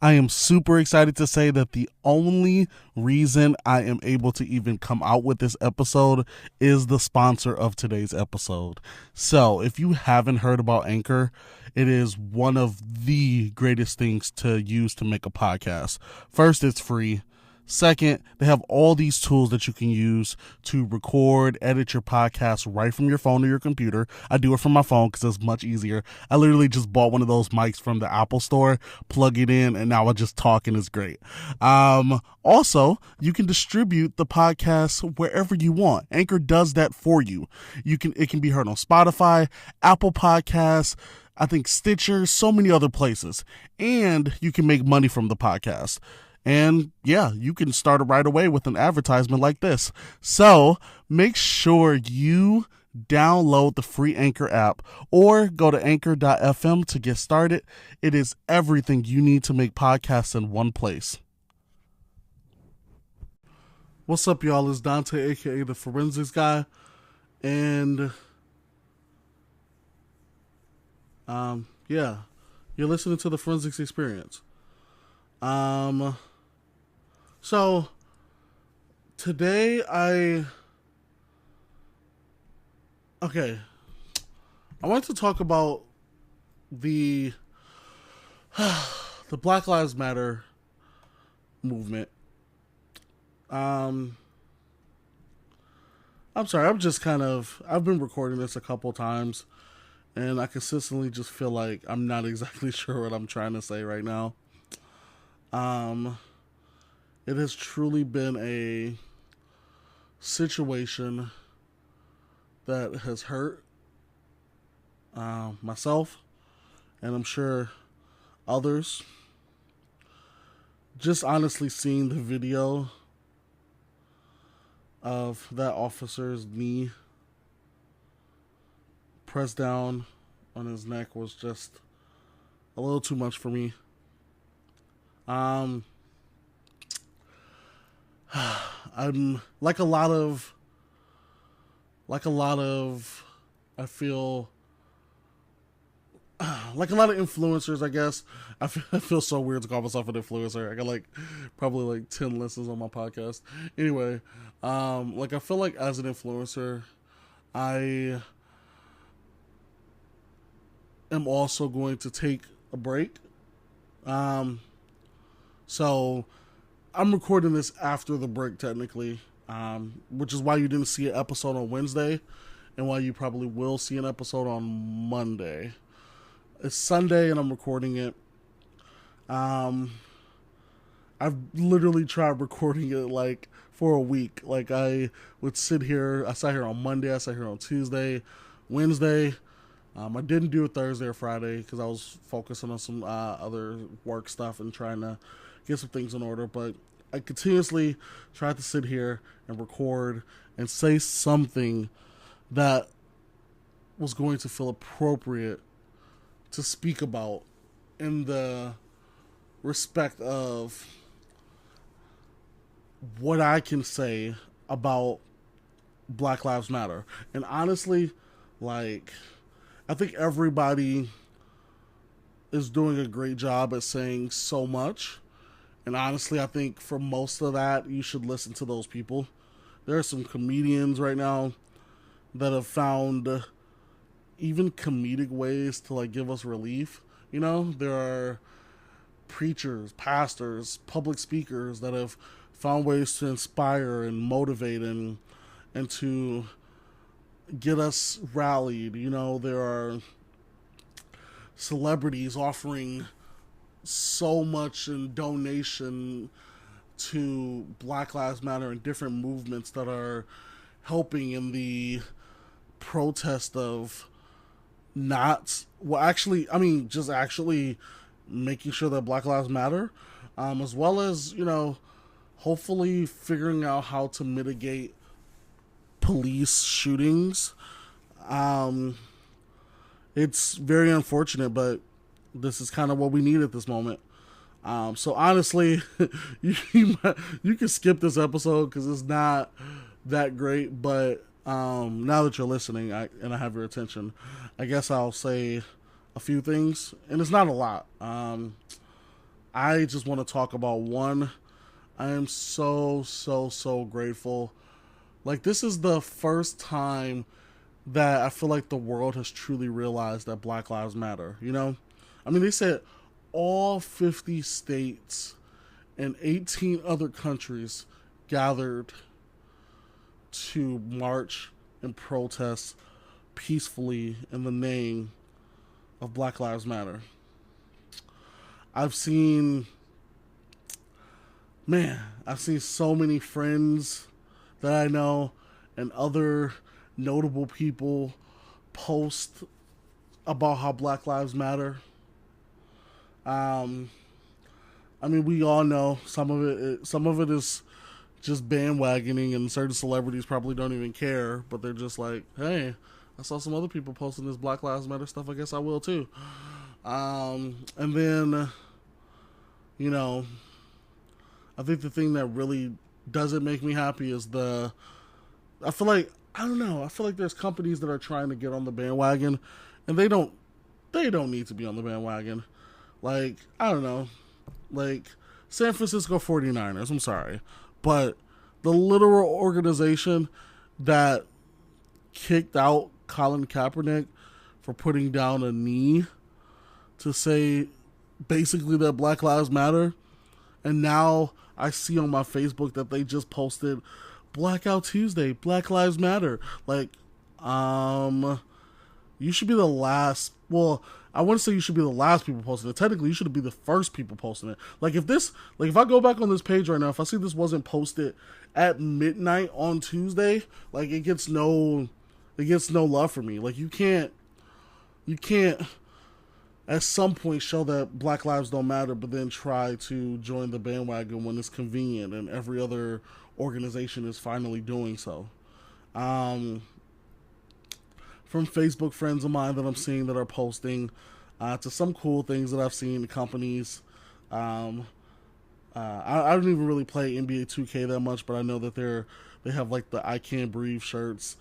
I am super excited to say that the only reason I am able to even come out with this episode is the sponsor of today's episode. So, if you haven't heard about Anchor, it is one of the greatest things to use to make a podcast. First, it's free. Second, they have all these tools that you can use to record, edit your podcast right from your phone or your computer. I do it from my phone because it's much easier. I literally just bought one of those mics from the Apple store, plug it in, and now I just talk and it's great. Also, you can distribute the podcast wherever you want. Anchor does that for you. It can be heard on Spotify, Apple Podcasts, I think Stitcher, so many other places. And you can make money from the podcast. And yeah, you can start it right away with an advertisement like this. So make sure you download the free Anchor app or go to anchor.fm to get started. It is everything you need to make podcasts in one place. What's up, y'all? It's Dante, aka the Forensics Guy. And yeah, you're listening to the Forensics Experience. So today I want to talk about the Black Lives Matter movement. I'm sorry, I've been recording this a couple times and I consistently just feel like I'm not exactly sure what I'm trying to say right now. It has truly been a situation that has hurt myself, and I'm sure others. Just honestly seeing the video of that officer's knee pressed down on his neck was just a little too much for me. I'm like a lot of I feel like a lot of influencers, I guess. I feel so weird to call myself an influencer. I got probably 10 listens on my podcast. Anyway, I feel like as an influencer, I am also going to take a break. So I'm recording this after the break, technically, which is why you didn't see an episode on Wednesday and why you probably will see an episode on Monday. It's Sunday and I'm recording it. I've literally tried recording it for a week. I sat here on Monday, I sat here on Tuesday, Wednesday. I didn't do it Thursday or Friday because I was focusing on some other work stuff and trying to get some things in order, but I continuously tried to sit here and record and say something that was going to feel appropriate to speak about in the respect of what I can say about Black Lives Matter. And honestly, I think everybody is doing a great job at saying so much. And honestly, I think for most of that, you should listen to those people. There are some comedians right now that have found even comedic ways to give us relief. There are preachers, pastors, public speakers that have found ways to inspire and motivate and to get us rallied. There are celebrities offering so much in donation to Black Lives Matter and different movements that are helping in the protest of just actually making sure that Black Lives Matter, as well as, hopefully figuring out how to mitigate police shootings. It's very unfortunate, but this is kind of what we need at this moment. So honestly, you can skip this episode because it's not that great. But now that you're listening and I have your attention, I guess I'll say a few things, and it's not a lot. I just want to talk about one. I am so grateful. Like, this is the first time that I feel like the world has truly realized that Black Lives Matter, you know? I mean, they said all 50 states and 18 other countries gathered to march and protest peacefully in the name of Black Lives Matter. I've seen, I've seen so many friends that I know and other notable people post about how Black Lives Matter. Um, I mean, we all know some of it is just bandwagoning, and certain celebrities probably don't even care, but they're just like, hey, I saw some other people posting this Black Lives Matter stuff. I guess I will too. And then, you know, I think the thing that really doesn't make me happy is I feel like, I don't know, I feel like there's companies that are trying to get on the bandwagon, and they don't need to be on the bandwagon. Like, I don't know, like San Francisco 49ers, I'm sorry, but the literal organization that kicked out Colin Kaepernick for putting down a knee to say basically that Black Lives Matter, and now I see on my Facebook that they just posted Blackout Tuesday, Black Lives Matter. Like, you should be the last. Well, I wouldn't say you should be the last people posting it. Technically, you should be the first people posting it. Like, if I go back on this page right now, if I see this wasn't posted at midnight on Tuesday, like, it gets no love for me. Like, you can't at some point show that Black lives don't matter, but then try to join the bandwagon when it's convenient and every other organization is finally doing so. From Facebook friends of mine that I'm seeing that are posting, to some cool things that I've seen in companies. I don't even really play NBA 2K that much, but I know that they have like the I Can't Breathe shirts,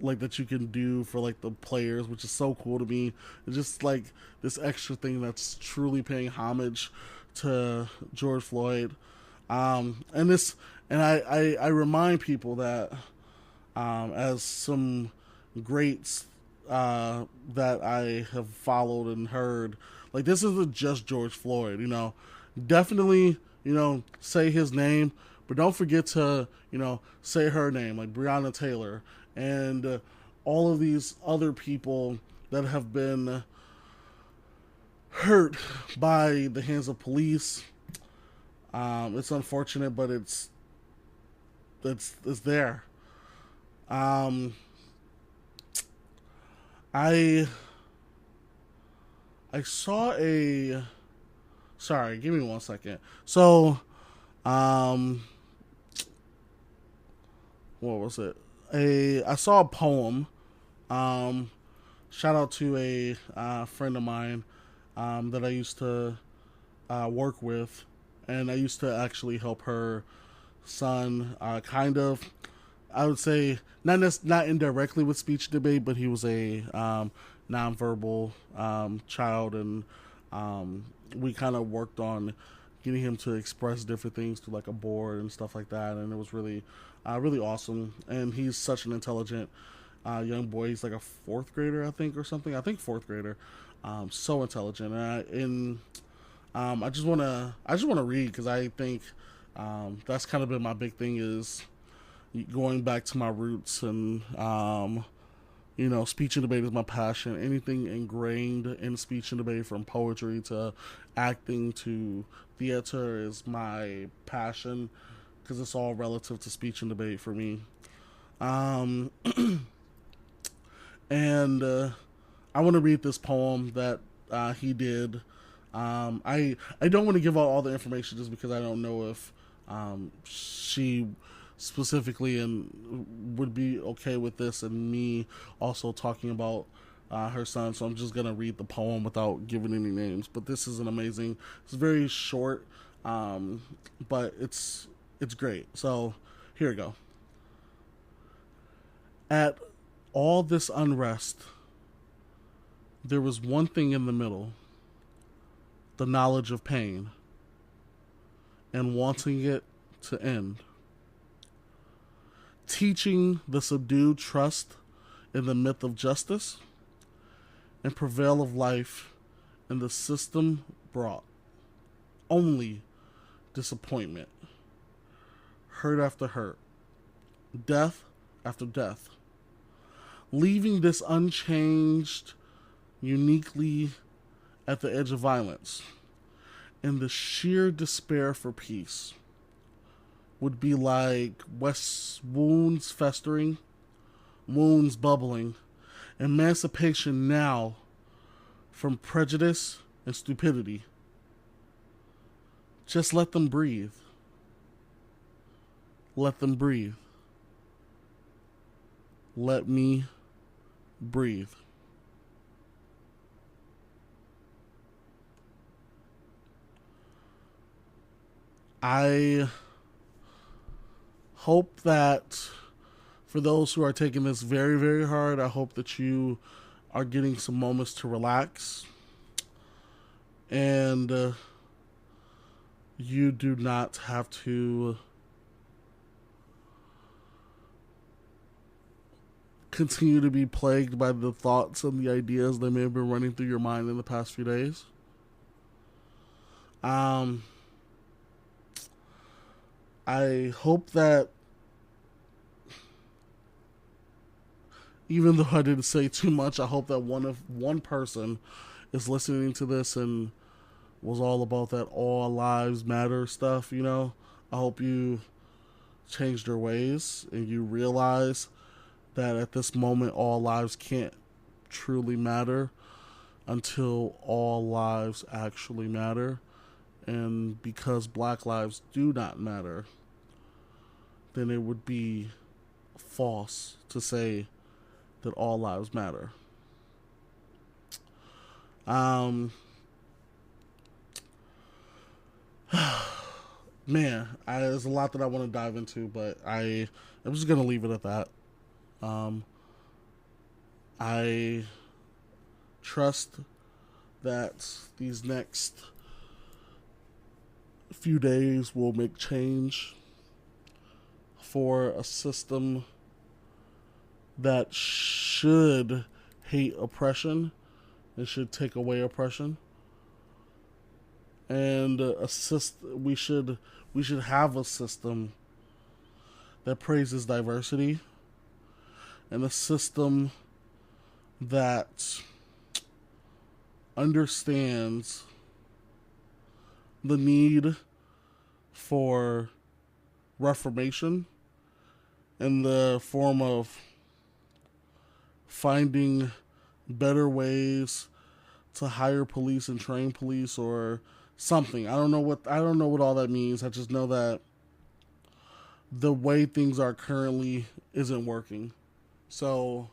like, that you can do for like the players, which is so cool to me. It's just like this extra thing that's truly paying homage to George Floyd. I remind people that, as some greats that I have followed and heard, like, this isn't just George Floyd, you know. Definitely, you know, say his name, but don't forget to, you know, say her name, like Breonna Taylor, and all of these other people that have been hurt by the hands of police. It's unfortunate, but it's there. Um, I saw a. Sorry, give me 1 second. So, what was it? I saw a poem. Shout out to a friend of mine that I used to work with, and I used to actually help her son, kind of. I would say not indirectly with speech debate, but he was a nonverbal child, and we kind of worked on getting him to express different things through like a board and stuff like that, and it was really awesome. And he's such an intelligent young boy. He's like a fourth grader, I think, or something. I think fourth grader. So intelligent, I just wanna read, because I think that's kind of been my big thing, is going back to my roots, and you know, speech and debate is my passion. Anything ingrained in speech and debate, from poetry to acting to theater, is my passion, because it's all relative to speech and debate for me. Um, and I want to read this poem that he did. I don't want to give out all the information just because I don't know if she specifically and would be okay with this, and me also talking about her son. So I'm just gonna read the poem without giving any names. But this is an amazing. It's very short, but it's great. So here we go. At all this unrest, there was one thing in the middle: the knowledge of pain. and wanting it to end. Teaching the subdued trust in the myth of justice and prevail of life in the system brought only disappointment, hurt after hurt, death after death, leaving this unchanged, uniquely at the edge of violence, and the sheer despair for peace would be like West's wounds festering, wounds bubbling, emancipation now from prejudice and stupidity. Just let them breathe. Let them breathe. Let me breathe. I hope that for those who are taking this very, very hard, I hope that you are getting some moments to relax. And you do not have to continue to be plagued by the thoughts and the ideas that may have been running through your mind in the past few days. I hope that even though I didn't say too much, I hope that one person is listening to this and was all about that all lives matter stuff, you know. I hope you changed your ways and you realize that at this moment all lives can't truly matter until all lives actually matter. And because Black lives do not matter, then it would be false to say that all lives matter. Man, there's a lot that I want to dive into, but I'm just going to leave it at that. I trust that these next few days will make change for a system that should hate oppression and should take away oppression. And we should have a system that praises diversity, and a system that understands the need for reformation in the form of finding better ways to hire police and train police or something. I don't know what all that means. I just know that the way things are currently isn't working. So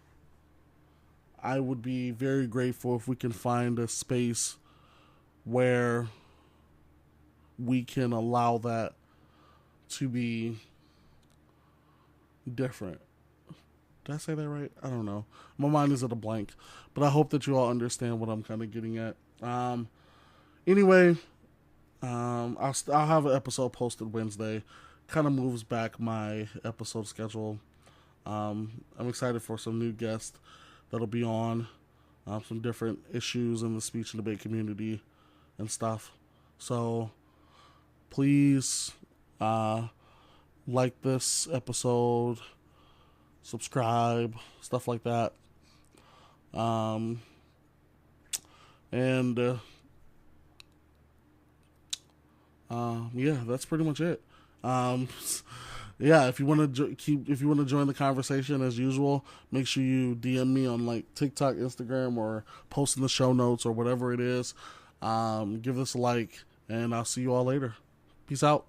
I would be very grateful if we can find a space where we can allow that to be different. Did I say that right? I don't know. My mind is at a blank. But I hope that you all understand what I'm kind of getting at. Anyway, I'll have an episode posted Wednesday. Kind of moves back my episode schedule. I'm excited for some new guests that'll be on. Some different issues in the speech and debate community and stuff. So please like this episode, subscribe, stuff like that. Yeah, that's pretty much it. Yeah, if you want to join the conversation as usual, make sure you DM me on like TikTok, Instagram, or post in the show notes or whatever it is. Give this a like, and I'll see you all later. Peace out.